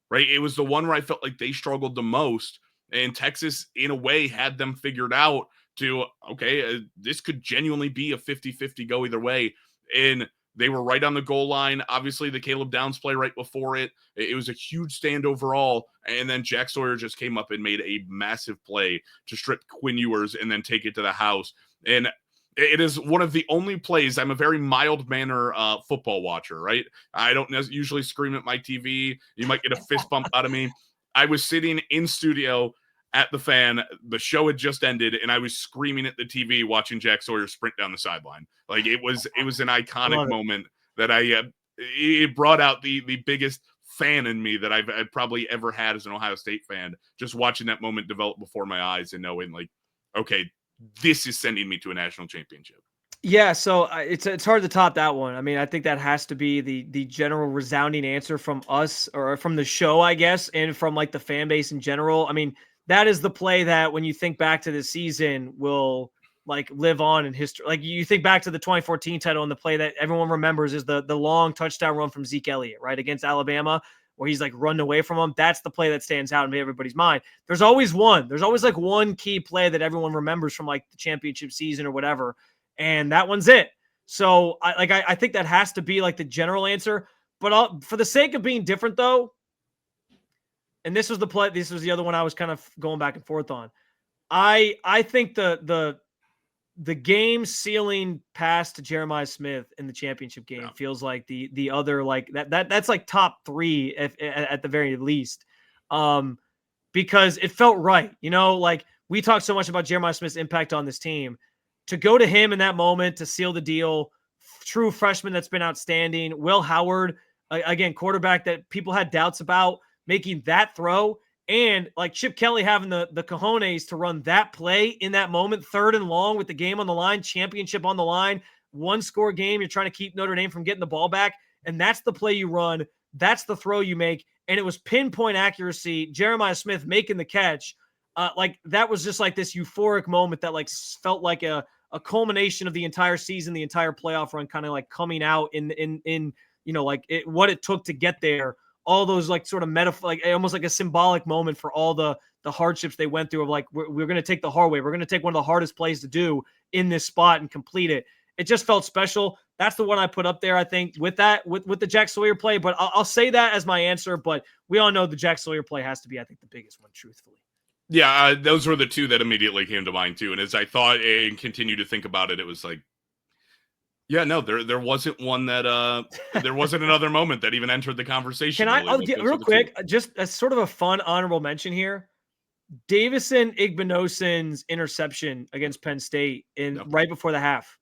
Speaker 3: Right. It was the one where I felt like they struggled the most, and Texas in a way had them figured out to, okay, this could genuinely be a 50-50 go either way. And they were right on the goal line. Obviously the Caleb Downs play right before it was a huge stand overall. And then Jack Sawyer just came up and made a massive play to strip Quinn Ewers and then take it to the house. And it is one of the only plays. I'm a very mild manner football watcher, right? I don't usually scream at my TV. You might get a fist bump out of me. I was sitting in studio at the Fan. The show had just ended, and I was screaming at the TV watching Jack Sawyer sprint down the sideline. Like it was an iconic moment that it brought out the biggest fan in me that I've probably ever had as an Ohio State fan. Just watching that moment develop before my eyes and knowing like, okay, this is sending me to a national championship.
Speaker 2: Yeah, so it's hard to top that one. I mean, I think that has to be the general resounding answer from us or from the show, I guess, and from like the fan base in general. I mean, that is the play that when you think back to the season will like live on in history. Like you think back to the 2014 title, and the play that everyone remembers is the long touchdown run from Zeke Elliott, right, against Alabama, where he's like running away from him. That's the play that stands out in everybody's mind. There's always like one key play that everyone remembers from like the championship season or whatever. And that one's it. So I think that has to be like the general answer, but for the sake of being different though. And this was the play. This was the other one I was kind of going back and forth on. I think the game sealing pass to Jeremiah Smith in the championship game feels like the other like that's like top three at the very least, because it felt right. You know, like we talked so much about Jeremiah Smith's impact on this team. To go to him in that moment to seal the deal, true freshman that's been outstanding. Will Howard, again, quarterback that people had doubts about, making that throw. And like Chip Kelly having the cojones to run that play in that moment, 3rd and long with the game on the line, championship on the line, 1-score game. You're trying to keep Notre Dame from getting the ball back. And that's the play you run. That's the throw you make. And it was pinpoint accuracy. Jeremiah Smith making the catch. Like that was just like this euphoric moment that like felt like a culmination of the entire season, the entire playoff run, kind of like coming out in you know, like what it took to get there. All those like sort of metaphor, like almost like a symbolic moment for all the hardships they went through of like, we're going to take the hard way. We're going to take one of the hardest plays to do in this spot and complete it. It just felt special. That's the one I put up there, I think, with that, with the Jack Sawyer play. But I'll say that as my answer. But we all know the Jack Sawyer play has to be, I think, the biggest one, truthfully.
Speaker 3: Yeah, those were the two that immediately came to mind too. And as I thought and continued to think about it, it was like, yeah, no, there wasn't one that there wasn't another moment that even entered the conversation.
Speaker 2: Can I'll get real quick, just as sort of a fun honorable mention here. Davison Igbenoson's interception against Penn State right before the half.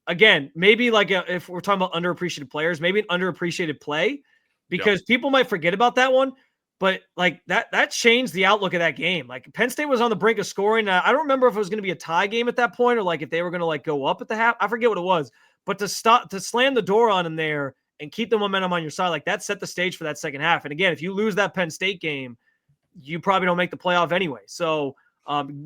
Speaker 2: Again, maybe like if we're talking about underappreciated players, maybe an underappreciated play, because people might forget about that one. But like that changed the outlook of that game. Like Penn State was on the brink of scoring. I don't remember if it was going to be a tie game at that point or like if they were going to like go up at the half. I forget what it was. But to slam the door on them there and keep the momentum on your side, like that set the stage for that second half. And again, if you lose that Penn State game, you probably don't make the playoff anyway. So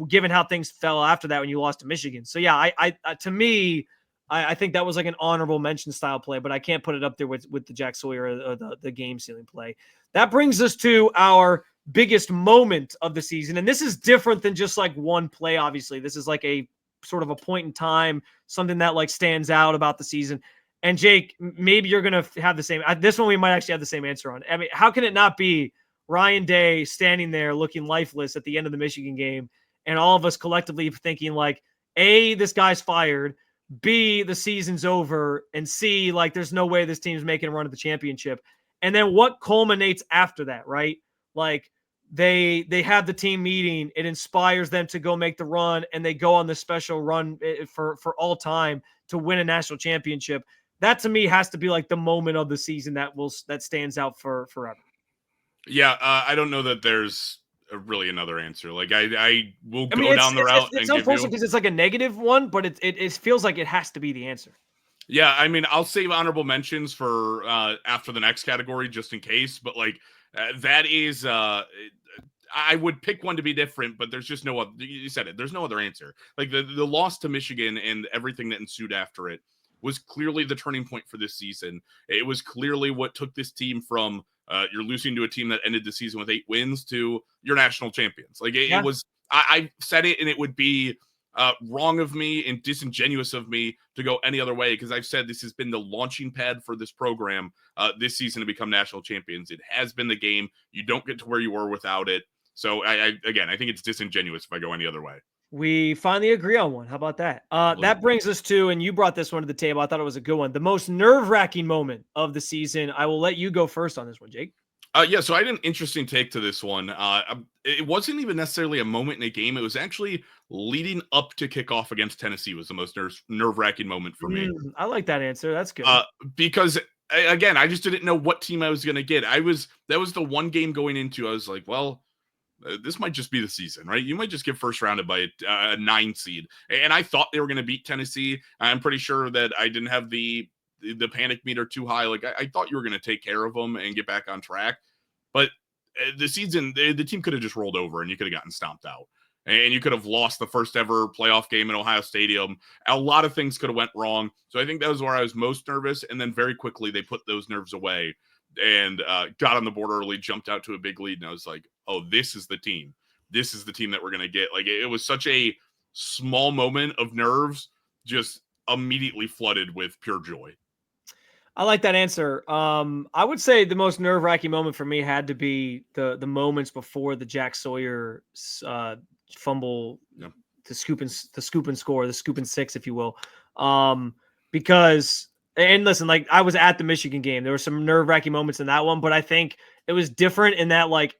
Speaker 2: given how things fell after that when you lost to Michigan. So yeah, I to me, I think that was like an honorable mention style play, but I can't put it up there with the Jack Sawyer or the game sealing play. That brings us to our biggest moment of the season. And this is different than just like one play. Obviously, this is like a sort of a point in time, something that like stands out about the season. And Jake, maybe you're going to have the same, this one we might actually have the same answer on. I mean, how can it not be Ryan Day standing there looking lifeless at the end of the Michigan game, and all of us collectively thinking like, A, this guy's fired, B, the season's over, and C, like there's no way this team's making a run at the championship. And then what culminates after that, right? Like they have the team meeting, it inspires them to go make the run, and they go on this special run for all time to win a national championship. That to me has to be like the moment of the season that stands out for forever.
Speaker 3: Yeah, I don't know that there's really another answer. Like I will go down the route.
Speaker 2: It's unfortunate because it's like a negative one, but it feels like it has to be the answer.
Speaker 3: Yeah, I mean, I'll save honorable mentions for after the next category just in case. But like that is, I would pick one to be different, but there's just no other. You said it. There's no other answer. Like the loss to Michigan and everything that ensued after it was clearly the turning point for this season. It was clearly what took this team from you're losing to a team that ended the season with 8 wins to your national champions. Like it was, I said it, and it would be wrong of me and disingenuous of me to go any other way, because I've said this has been the launching pad for this program this season to become national champions. It has been the game. You don't get to where you were without it. So I think it's disingenuous if I go any other way.
Speaker 2: We finally agree on one. How about that? That brings us to, and you brought this one to the table. I thought it was a good one. The most nerve-wracking moment of the season. I will let you go first on this one, Jake.
Speaker 3: Yeah, so I had an interesting take to this one. It wasn't even necessarily a moment in a game. It was actually leading up to kickoff against Tennessee was the most nerve-wracking moment for me.
Speaker 2: I like that answer. That's good.
Speaker 3: Because, again, I just didn't know what team I was going to get. That was the one game going into, I was like, well, this might just be the season, right? You might just get first rounded by a 9 seed. And I thought they were going to beat Tennessee. I'm pretty sure that I didn't have the panic meter too high. Like I thought you were going to take care of them and get back on track. But the season, the team could have just rolled over and you could have gotten stomped out. And you could have lost the first ever playoff game in Ohio Stadium. A lot of things could have went wrong. So I think that was where I was most nervous. And then very quickly they put those nerves away and got on the board early, jumped out to a big lead. And I was like, oh, this is the team. This is the team that we're going to get. Like it was such a small moment of nerves, just immediately flooded with pure joy.
Speaker 2: I like that answer. I would say the most nerve-wracking moment for me had to be the moments before the Jack Sawyer fumble, the scoop and score, the scoop and 6, if you will. Because, and listen, like I was at the Michigan game. There were some nerve-wracking moments in that one, but I think it was different in that like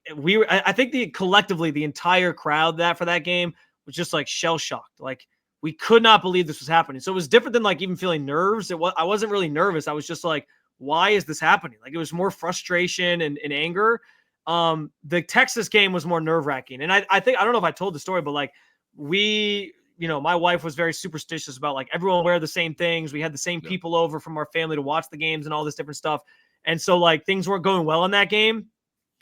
Speaker 2: I think collectively the entire crowd for that game was just like shell-shocked. Like we could not believe this was happening. So it was different than like even feeling nerves. I wasn't really nervous. I was just like, why is this happening? Like it was more frustration and anger. The Texas game was more nerve-wracking. And I think, I don't know if I told the story, but like my wife was very superstitious about like everyone wear the same things. We had the same people over from our family to watch the games and all this different stuff. And so like things weren't going well in that game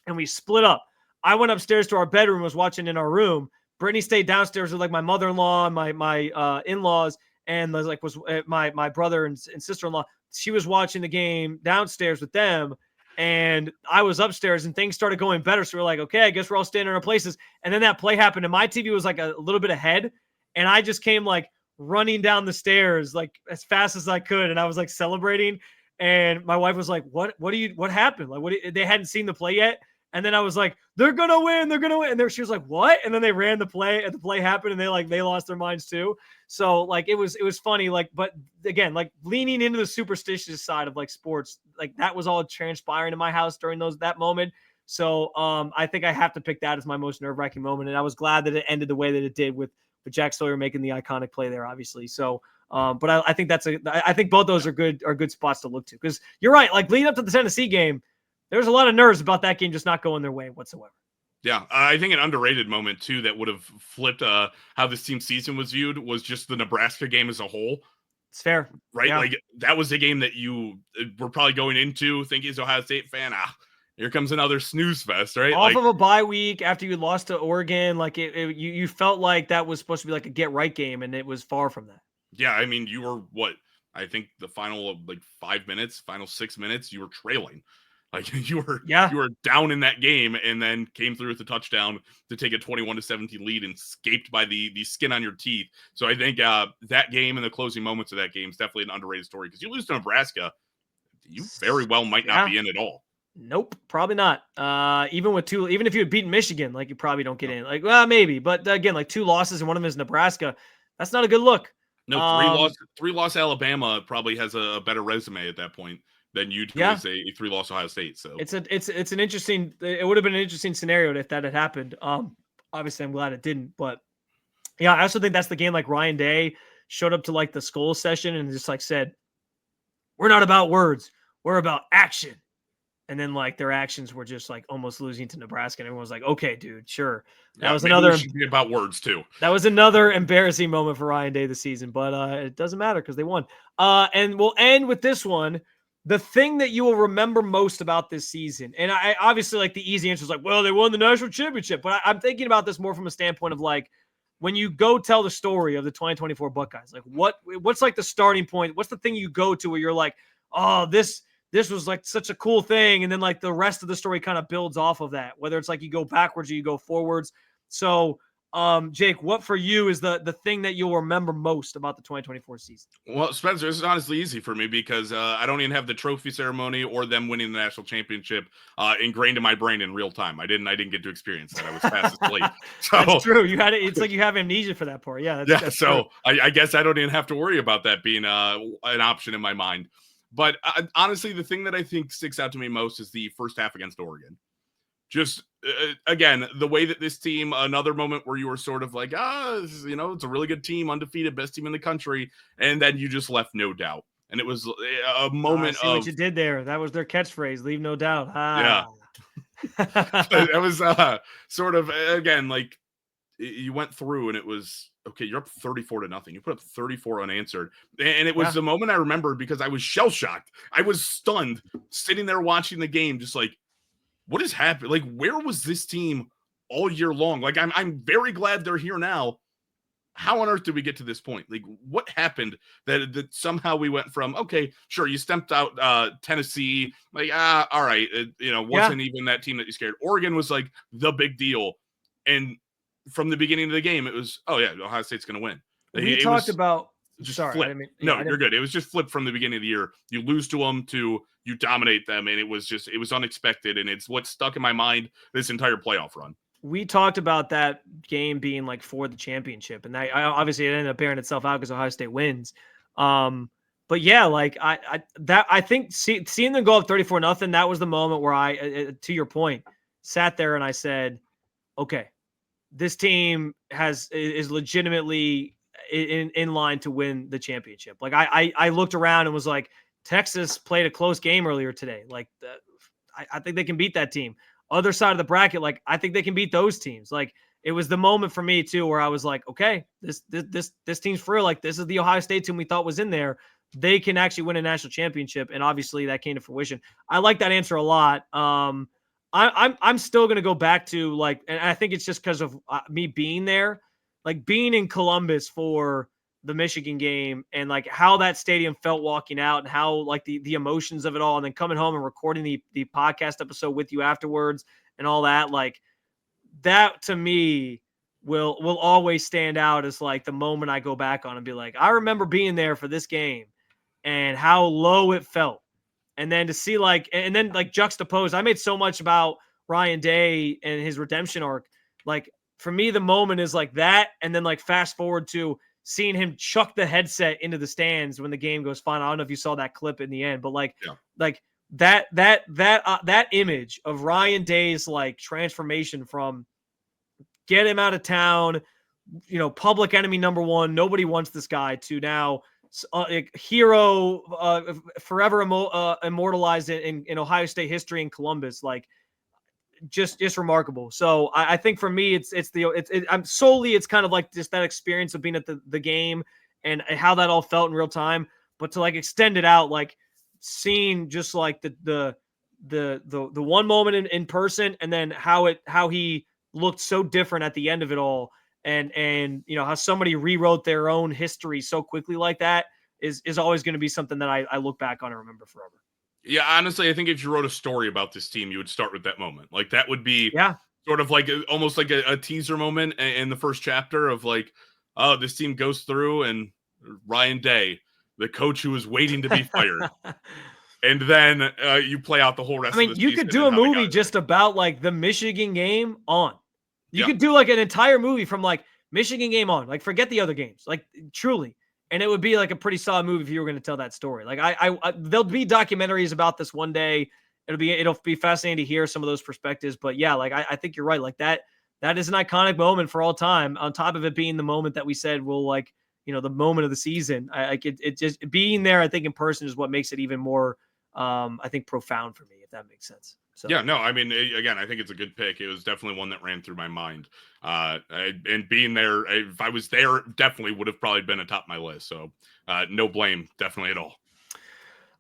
Speaker 2: and we split up. I went upstairs to our bedroom, was watching in our room. Brittany stayed downstairs with like my mother-in-law and my in-laws, and was my brother and sister-in-law. She was watching the game downstairs with them, and I was upstairs, and things started going better. So we're like, okay, I guess we're all standing in our places. And then that play happened, and my TV was like a little bit ahead, and I just came like running down the stairs like as fast as I could, and I was like celebrating. And my wife was like, "What happened? Like, they hadn't seen the play yet." And then I was like, they're going to win. And she was like, what? And then they ran the play and the play happened and they lost their minds too. So like, it was funny. Like, but again, like leaning into the superstitious side of like sports, like that was all transpiring in my house during that moment. So I think I have to pick that as my most nerve-wracking moment. And I was glad that it ended the way that it did with Jack Sawyer making the iconic play there, obviously. So, but I think I think both those are good spots to look to, because you're right. Like leading up to the Tennessee game, there's a lot of nerves about that game just not going their way whatsoever.
Speaker 3: Yeah, I think an underrated moment, too, that would have flipped how this team's season was viewed was just the Nebraska game as a whole.
Speaker 2: It's fair.
Speaker 3: Right?
Speaker 2: Yeah.
Speaker 3: Like, that was the game that you were probably going into thinking as an Ohio State fan, here comes another snooze fest, right?
Speaker 2: Off of a bye week after you lost to Oregon, like you felt like that was supposed to be like a get-right game, and it was far from that.
Speaker 3: Yeah, I mean, you were, I think the final like 5 minutes, final 6 minutes, you were trailing. Like you were down in that game and then came through with a touchdown to take a 21-17 lead and escaped by the skin on your teeth. So I think that game and the closing moments of that game is definitely an underrated story because you lose to Nebraska, you very well might not be in at all.
Speaker 2: Nope, probably not. Even if you had beaten Michigan, like you probably don't get in. Like, well, maybe, but again, like 2 losses and one of them is Nebraska. That's not a good look.
Speaker 3: No, three loss Alabama probably has a better resume at that point than you do as a 3-loss Ohio State. So
Speaker 2: it's an interesting. It would have been an interesting scenario if that had happened. Obviously, I'm glad it didn't. But yeah, I also think that's the game. Like Ryan Day showed up to like the school session and just like said, "We're not about words. We're about action." And then like their actions were just like almost losing to Nebraska. And everyone was like, okay, dude, sure. That was another
Speaker 3: should be about words too.
Speaker 2: That was another embarrassing moment for Ryan Day this season, but it doesn't matter because they won. And we'll end with this one. The thing that you will remember most about this season. And I obviously like the easy answer is like, well, they won the national championship. But I'm thinking about this more from a standpoint of like, when you go tell the story of the 2024 Buckeyes, like what's like the starting point? What's the thing you go to where you're like, oh, this was like such a cool thing. And then like the rest of the story kind of builds off of that, whether it's like you go backwards or you go forwards. So Jake, what for you is the thing that you'll remember most about the 2024 season?
Speaker 3: Well, Spencer, this is honestly easy for me because I don't even have the trophy ceremony or them winning the national championship ingrained in my brain in real time. I didn't get to experience that. I was fast asleep. So
Speaker 2: that's true. You had it. It's like you have amnesia for that part. Yeah. That's
Speaker 3: so I guess I don't even have to worry about that being an option in my mind. But honestly, the thing that I think sticks out to me most is the first half against Oregon. Just, again, the way that this team, another moment where you were sort of like, it's a really good team, undefeated, best team in the country. And then you just left no doubt. And it was a moment
Speaker 2: see what you did there. That was their catchphrase, leave no doubt.
Speaker 3: Yeah. That was sort of, again, like you went through and it was, okay, you're up 34-0. You put up 34 unanswered. And it was the moment I remembered because I was shell-shocked. I was stunned sitting there watching the game, just like, what has happened? Like, where was this team all year long? Like, I'm very glad they're here now. How on earth did we get to this point? Like, what happened that somehow we went from, okay, sure, you stamped out Tennessee. Like, all right. Wasn't even that team that you scared. Oregon was like the big deal. And from the beginning of the game, it was, oh yeah, Ohio State's going to win.
Speaker 2: We talked about.
Speaker 3: Just
Speaker 2: sorry,
Speaker 3: flip. You're good. It was just flipped from the beginning of the year. You lose to them to you dominate them, and it was unexpected, and it's what stuck in my mind this entire playoff run.
Speaker 2: We talked about that game being like for the championship, and that obviously it ended up bearing itself out because Ohio State wins. But yeah, like I think seeing them go up 34-0, that was the moment where I, to your point, sat there and I said, okay, this team is legitimately in line to win the championship. Like I looked around and was like, Texas played a close game earlier today. Like I think they can beat that team. Other side of the bracket, like I think they can beat those teams. Like it was the moment for me too, where I was like, okay, this team's for real. Like this is the Ohio State team we thought was in there. They can actually win a national championship, and obviously that came to fruition. I like that answer a lot. I'm still gonna go back to like, and I think it's just because of me being there, like being in Columbus for the Michigan game and like how that stadium felt walking out and how like the emotions of it all, and then coming home and recording the podcast episode with you afterwards and all that, like that to me will always stand out as like the moment I go back on and be like, I remember being there for this game and how low it felt. And then to see like, and then like juxtaposed, I made so much about Ryan Day and his redemption arc. Like for me, the moment is like that. And then like fast forward to seeing him chuck the headset into the stands when the game goes final. I don't know if you saw that clip in the end, but like, like that image of Ryan Day's like transformation from get him out of town, public enemy number one, nobody wants this guy, to now hero, forever immortalized in Ohio State history in Columbus. Like just remarkable. So I think for me, it's kind of like just that experience of being at the game and how that all felt in real time, but to like extend it out, like seeing just like the one moment in person, and then how he looked so different at the end of it all. And how somebody rewrote their own history so quickly like that. is always going to be something that I look back on and remember forever.
Speaker 3: Yeah, honestly, I think if you wrote a story about this team, you would start with that moment. Like that would be sort of like almost like a teaser moment in the first chapter of like, oh, this team goes through and Ryan Day, the coach who was waiting to be fired. And then you play out the whole rest of the season.
Speaker 2: You could do a movie just about like the Michigan game on. You could do like an entire movie from like Michigan game on. Like forget the other games. Like truly. And it would be like a pretty solid movie if you were going to tell that story. Like I there'll be documentaries about this one day. It'll be fascinating to hear some of those perspectives. But yeah, like I think you're right. Like that is an iconic moment for all time. On top of it being the moment that we said will like, the moment of the season. It just being there, I think in person is what makes it even more I think profound for me, if that makes sense. So
Speaker 3: yeah, no, I mean, again, I think it's a good pick. It was definitely one that ran through my mind. And being there, if I was there, definitely would have probably been atop my list. So no blame, definitely at all.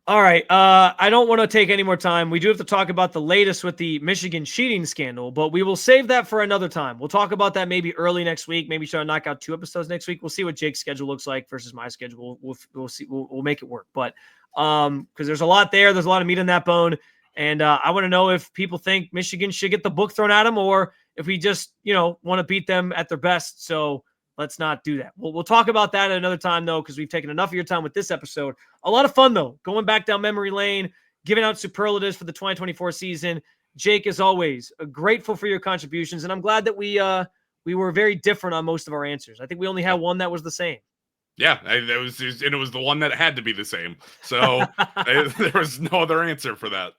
Speaker 2: All right. I don't want to take any more time. We do have to talk about the latest with the Michigan cheating scandal, but we will save that for another time. We'll talk about that maybe early next week. Maybe try to knock out 2 episodes next week. We'll see what Jake's schedule looks like versus my schedule. We'll see. We'll make it work. But because there's a lot there. There's a lot of meat on that bone. And I want to know if people think Michigan should get the book thrown at them or if we just, want to beat them at their best. So let's not do that. We'll talk about that at another time, though, because we've taken enough of your time with this episode. A lot of fun, though, going back down memory lane, giving out superlatives for the 2024 season. Jake, as always, grateful for your contributions. And I'm glad that we were very different on most of our answers. I think we only had one that was the same.
Speaker 3: Yeah, it was the one that had to be the same. So there was no other answer for that.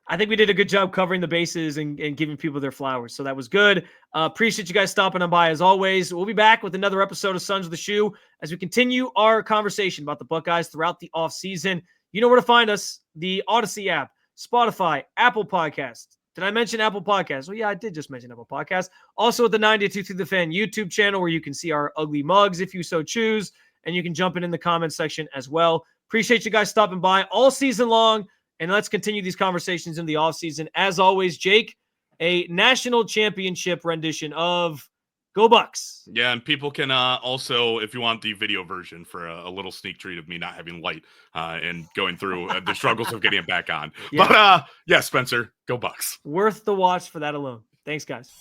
Speaker 2: I think we did a good job covering the bases and giving people their flowers. So that was good. Appreciate you guys stopping on by as always. We'll be back with another episode of Sons of the Shoe as we continue our conversation about the Buckeyes throughout the offseason. You know where to find us, the Odyssey app, Spotify, Apple Podcasts. Did I mention Apple Podcasts? Well, yeah, I did just mention Apple Podcasts. Also at the 92 Through the Fan YouTube channel where you can see our ugly mugs if you so choose. And you can jump in the comments section as well. Appreciate you guys stopping by all season long. And let's continue these conversations in the offseason. As always, Jake, a national championship rendition of Go Bucks.
Speaker 3: Yeah, and people can also, if you want the video version for a little sneak treat of me not having light and going through the struggles of getting it back on. Yeah. But yeah, Spencer, Go Bucks.
Speaker 2: Worth the watch for that alone. Thanks, guys.